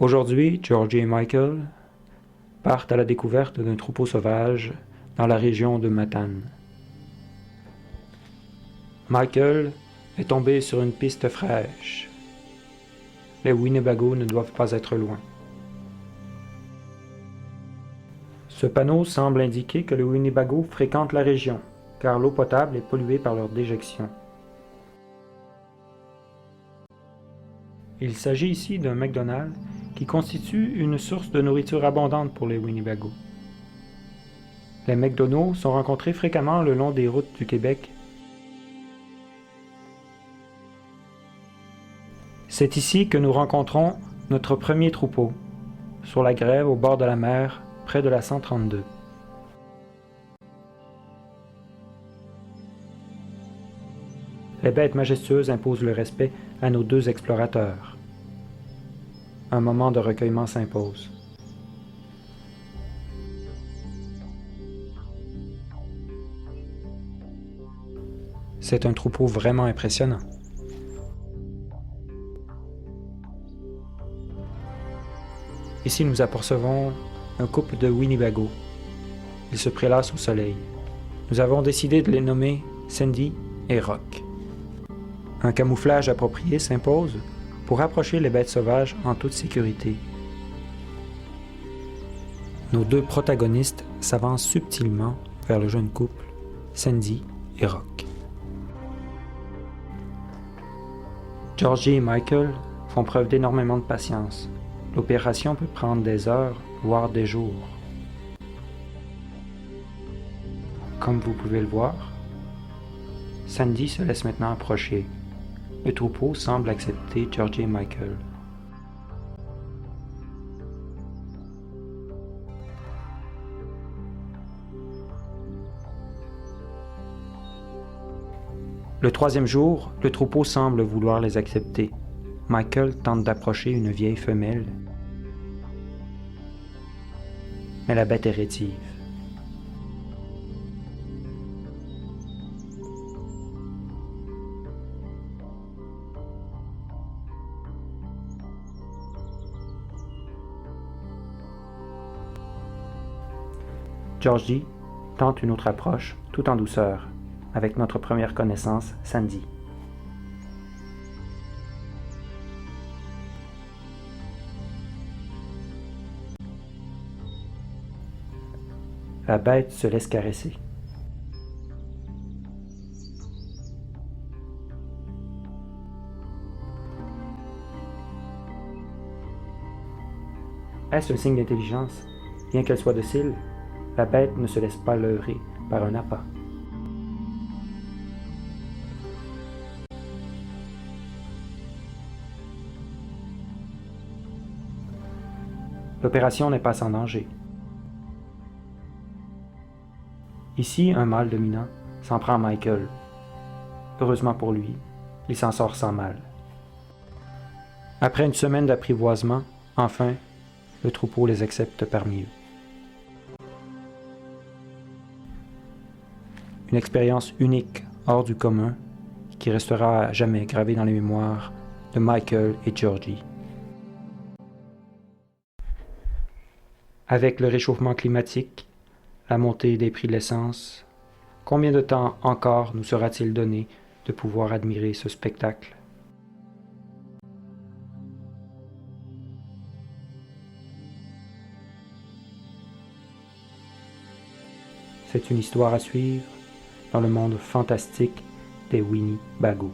Aujourd'hui, Georgie et Michael partent à la découverte d'un troupeau sauvage dans la région de Matane. Michael est tombé sur une piste fraîche. Les Winnebago ne doivent pas être loin. Ce panneau semble indiquer que les Winnebago fréquentent la région, car l'eau potable est polluée par leur déjection. Il s'agit ici d'un McDonald's qui constitue une source de nourriture abondante pour les Winnebago. Les McDonald's sont rencontrés fréquemment le long des routes du Québec. C'est ici que nous rencontrons notre premier troupeau, sur la grève au bord de la mer, près de la 132. Les bêtes majestueuses imposent le respect à nos deux explorateurs. Un moment de recueillement s'impose. C'est un troupeau vraiment impressionnant. Ici, nous apercevons un couple de Winnebago. Ils se prélassent au soleil. Nous avons décidé de les nommer Sandy et Rock. Un camouflage approprié s'impose pour approcher les bêtes sauvages en toute sécurité. Nos deux protagonistes s'avancent subtilement vers le jeune couple, Sandy et Rock. Georgie et Michael font preuve d'énormément de patience. L'opération peut prendre des heures, voire des jours. Comme vous pouvez le voir, Sandy se laisse maintenant approcher. Le troupeau semble accepter Georgie et Michael. Le troisième jour, le troupeau semble vouloir les accepter. Michael tente d'approcher une vieille femelle, mais la bête est rétive. Georgie tente une autre approche, tout en douceur, avec notre première connaissance, Sandy. La bête se laisse caresser. Est-ce un signe d'intelligence? Bien qu'elle soit docile, la bête ne se laisse pas leurrer par un appât. L'opération n'est pas sans danger. Ici, un mâle dominant s'en prend à Michael. Heureusement pour lui, il s'en sort sans mal. Après une semaine d'apprivoisement, enfin, le troupeau les accepte parmi eux. Une expérience unique, hors du commun, qui restera à jamais gravée dans les mémoires de Michael et Georgie. Avec le réchauffement climatique, la montée des prix de l'essence, combien de temps encore nous sera-t-il donné de pouvoir admirer ce spectacle? C'est une histoire à suivre dans le monde fantastique des Winnebago.